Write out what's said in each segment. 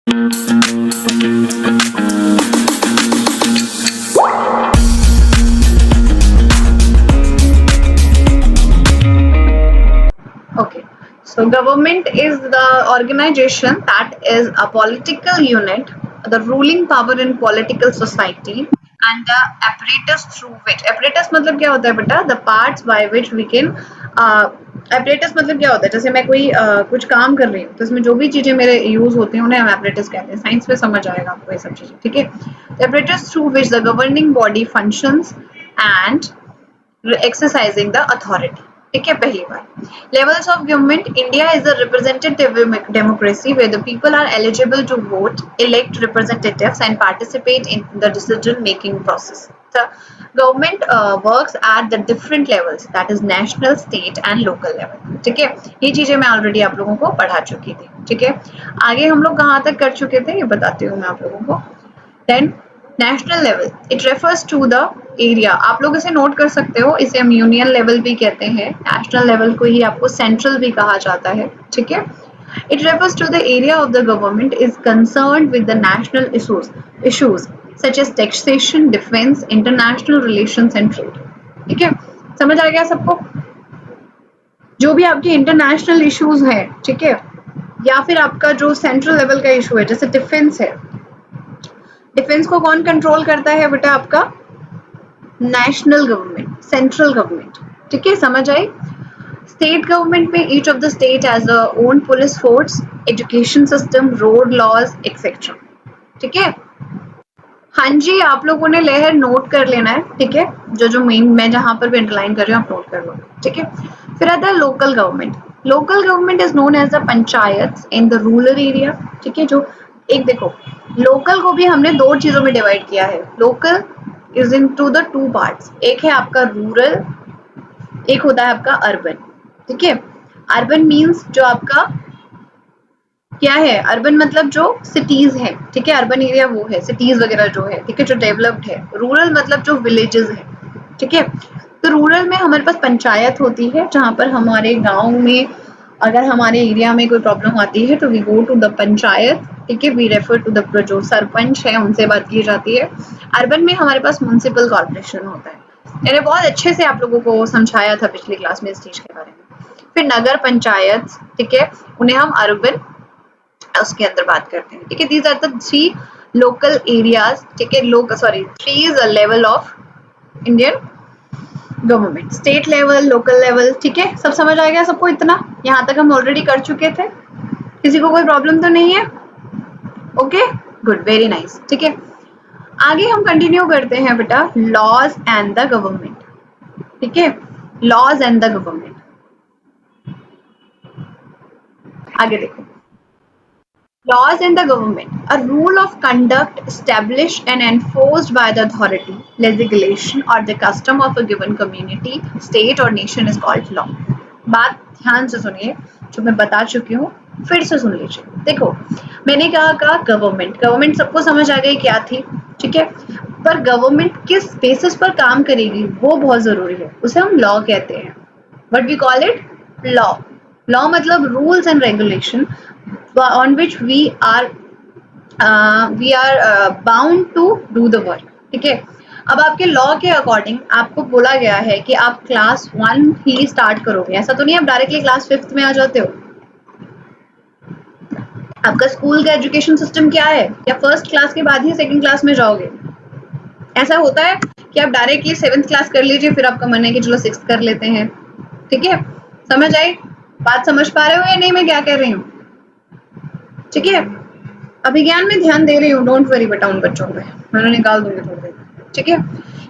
Okay, so government is the organization that is a political unit, the ruling power in political society, and the apparatus through which apparatus मतलब क्या होता है बेटा? The parts by which we can apparatus मतलब क्या होता है? जैसे मैं कोई कुछ काम कर रही हूँ तो इसमें जो भी चीजें मेरे यूज होती हैं उन्हें हम apparatus कहते हैं. साइंस में समझ आएगा आपको ये सब चीजें, ठीक है? The apparatus through which the governing body functions and exercising the authority. ठीक है, पहली बात. Levels of government. India is a representative democracy where the people are eligible to vote, elect representatives, and participate in the decision-making process. The government works at the different levels, that is national, state, and local level. ठीक है, ये चीजें मैं already आप लोगों को पढ़ा चुकी थी. ठीक है, आगे हम लोग कहाँ तक कर चुके थे ये बताती हूँ मैं आप लोगों को. Then national level, it refers to the area. आप लोग इसे नोट कर सकते हो, इसे हम यूनियन लेवल भी कहते हैं. नेशनल लेवल को ही आपको सेंट्रल भी कहा जाता है. ठीक है, it refers to the area of the government is concerned with the national issues such as taxation, defence, international relations and trade. ठीक है, समझ आ गया सबको? जो भी आपके इंटरनेशनल इश्यूज हैं, ठीक है, या फिर आपका जो सेंट्रल लेवल का इशू है, जैसे डिफेंस है, डिफेंस को कौन कंट्रोल करता है बेटा? आपका नेशनल गवर्नमेंट, सेंट्रल गवर्नमेंट. ठीक है, समझ आई? स्टेट गवर्नमेंट में each of the state has a own police force, education system, road laws etcetera. ठीक है, हाँ जी, आप लोगों ने लहर नोट कर लेना है. ठीक है, जो मेन मैं जहां पर भी अंडरलाइन कर रही हूँ आप नोट कर लो. ठीक है, फिर आता है local government. Local government is known as the panchayat in the rural area. ठीक है, जो एक देखो, लोकल को भी हमने दो चीजों में डिवाइड किया है. Local is into the two parts. एक है आपका रूरल, एक होता है आपका अर्बन. ठीक है, अर्बन मीन्स जो आपका क्या है? अर्बन मतलब जो सिटीज है. ठीक है, अर्बन एरिया वो है, सिटीज वगैरह जो है. ठीक है, जो डेवलप्ड है. रूरल मतलब जो विलेजेस है. ठीक है, तो रूरल में हमारे पास पंचायत होती है जहां पर हमारे गांव में अगर हमारे एरिया में कोई प्रॉब्लम आती है तो we go to the panchayat. ठीक है, वी रेफर टू द जो सरपंच है उनसे बात की जाती है. अर्बन में हमारे पास म्युनिसिपल कॉर्पोरेशन होता है. मैंने बहुत अच्छे से आप लोगों को समझाया था पिछली क्लास में इस चीज के बारे में. फिर नगर पंचायत, ठीक है, उन्हें हम अर्बन उसके अंदर बात करते हैं. ठीक है, these are the three local areas. ठीक है, three is a level of Indian government. State level, local level. ठीक है, सब समझ आ गया सबको? इतना यहाँ तक हम ऑलरेडी कर चुके थे. किसी को कोई प्रॉब्लम तो नहीं है? Okay, good, very nice. ठीक है, आगे हम कंटिन्यू करते हैं बेटा. Laws and the government. ठीक है, लॉज एंड द गवर्नमेंट. आगे देखो, laws in the government, a rule of conduct established and enforced by the authority, legislation or the custom of a given community, state or nation is called law. बात ध्यान से सुनिए, जो मैं बता चुकी हूँ फिर से सुन लीजिए. देखो, मैंने कहा गवर्नमेंट सबको समझ आ गई क्या थी. ठीक है, पर गवर्नमेंट किस बेसिस पर काम करेगी वो बहुत जरूरी है. उसे हम लॉ कहते हैं. What we call it? Law. Law मतलब rules and regulation on which we are bound to do the work. ठीक है, अब आपके लॉ के अकॉर्डिंग आपको बोला गया है कि आप क्लास 1 ही स्टार्ट करोगे. ऐसा तो नहीं आप डायरेक्टली क्लास 5th में आ जाते हो. आपका स्कूल का एजुकेशन सिस्टम क्या है? या फर्स्ट क्लास के बाद ही सेकंड क्लास में जाओगे? ऐसा होता है कि आप डायरेक्टली 7th क्लास कर लीजिए फिर आपका मन है कि चलो 6th कर लेते हैं. ठीक है, समझ आई? बात समझ पा रहे हो या नहीं मैं क्या कह रही हूँ? ठीक है, अभिज्ञान में ध्यान दे रही हूँ, डोंट वरी बेटा उन बच्चों पे, मैं निकाल दूंगी थोड़ी देर. ठीक है,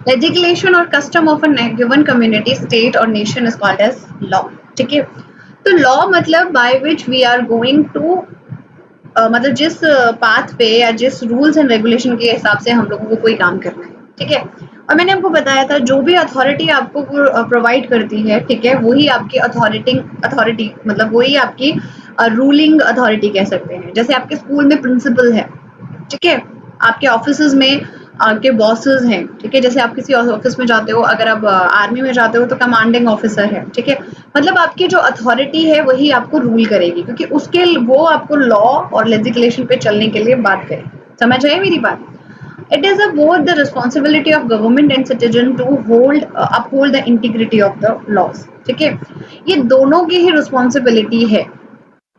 लेजिस्लेशन और custom of a given community, state और nation is called as law. ठीक है, तो लॉ मतलब by which we are going to, मतलब जिस पाथ पे या जिस रूल्स एंड रेगुलेशन के हिसाब से हम लोगों को कोई काम करना है. ठीक है, और मैंने आपको बताया था जो भी अथॉरिटी आपको प्रोवाइड करती है, ठीक है, वही आपकी अथॉरिटी मतलब वही आपकी रूलिंग अथॉरिटी कह सकते हैं. जैसे आपके स्कूल में प्रिंसिपल है. ठीक है, आपके ऑफिस में के बॉसेस हैं, ठीक है? जैसे आप किसी ऑफिस में जाते हो, अगर आप आर्मी में जाते हो तो कमांडिंग ऑफिसर है, ठीक है? मतलब आपकी जो अथॉरिटी है वही आपको रूल करेगी, क्योंकि उसके वो आपको लॉ और लेजिस्लेशन पे चलने के लिए बात करेगी। समझ आई मेरी बात? It is both the responsibility of government and citizen to uphold the integrity of the laws. ठीक है? ये दोनों की ही रिस्पॉन्सिबिलिटी है।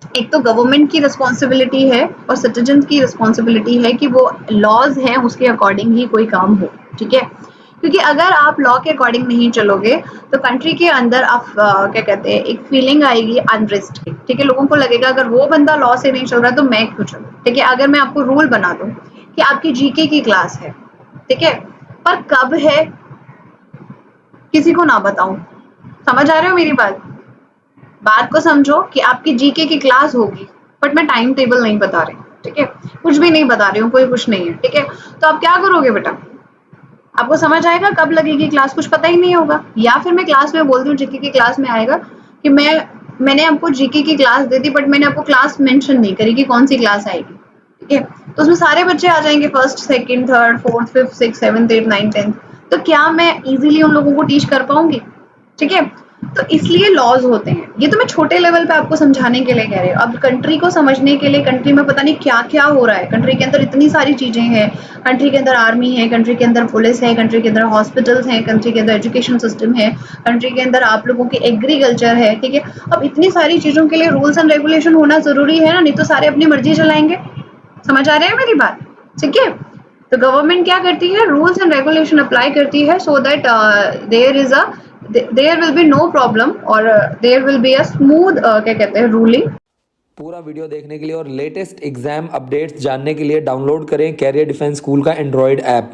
एक तो गवर्नमेंट की रिस्पॉन्सिबिलिटी है और सिटीजन की रिस्पॉन्सिबिलिटी है कि वो लॉज हैं उसके अकॉर्डिंग ही कोई काम हो, ठीक है? क्योंकि अगर आप लॉ के अकॉर्डिंग नहीं चलोगे तो कंट्री के अंदर आप क्या कहते हैं, एक फीलिंग आएगी अनरेस्ट की, ठीक है? लोगों को लगेगा अगर वो बंदा लॉ से नहीं चल रहा तो मैं क्यों चलूं, ठीक है? अगर मैं आपको रूल बना दूं कि आपकी जीके की क्लास है, ठीक है, पर कब है किसी को ना बताऊं, समझ आ रहे हो मेरी बात? बात को समझो कि आपकी जीके की क्लास होगी बट मैं टाइम टेबल नहीं बता रही, ठीक है? कुछ भी नहीं बता रही हूँ, कोई कुछ नहीं है, ठीक है? तो आप क्या करोगे बेटा? आपको समझ आएगा कब लगेगी क्लास, कुछ पता ही नहीं होगा। या फिर मैं क्लास में बोल दूं, जीके की क्लास में आएगा कि मैंने आपको जीके की क्लास दे दी बट मैंने आपको क्लास मेंशन नहीं करी कि कौन सी क्लास आएगी, ठीक है? तो उसमें सारे बच्चे आ जाएंगे, first second third fourth fifth six seventh eight nine tenth. तो क्या मैं इजीली उन लोगों को टीच कर पाऊंगी? ठीक है? तो इसलिए लॉज होते हैं। ये तो मैं छोटे लेवल पे आपको समझाने के लिए कह रही हूँ। अब कंट्री को समझने के लिए, कंट्री में पता नहीं क्या-क्या हो रहा है। कंट्री के अंदर इतनी सारी चीज़ें हैं। कंट्री के अंदर आर्मी है, कंट्री के अंदर पुलिस है, कंट्री के अंदर हॉस्पिटल्स हैं, कंट्री के अंदर एजुकेशन सिस्टम है, कंट्री के अंदर आप लोगों की एग्रीकल्चर है, ठीक है? अब इतनी सारी चीज़ों के लिए रूल्स एंड रेगुलेशन होना ज़रूरी है ना, नहीं तो सारे अपनी मर्ज़ी चलाएँगे। समझ आ रही है मेरी बात? ठीक है? तो गवर्नमेंट क्या करती है, रूल्स एंड रेगुलेशन अप्लाई करती है so that there will be no problem और there will be a smooth क्या कहते हैं रूलिंग। पूरा वीडियो देखने के लिए और लेटेस्ट एग्जाम अपडेट्स जानने के लिए डाउनलोड करें कैरियर डिफेंस स्कूल का एंड्रॉयड ऐप।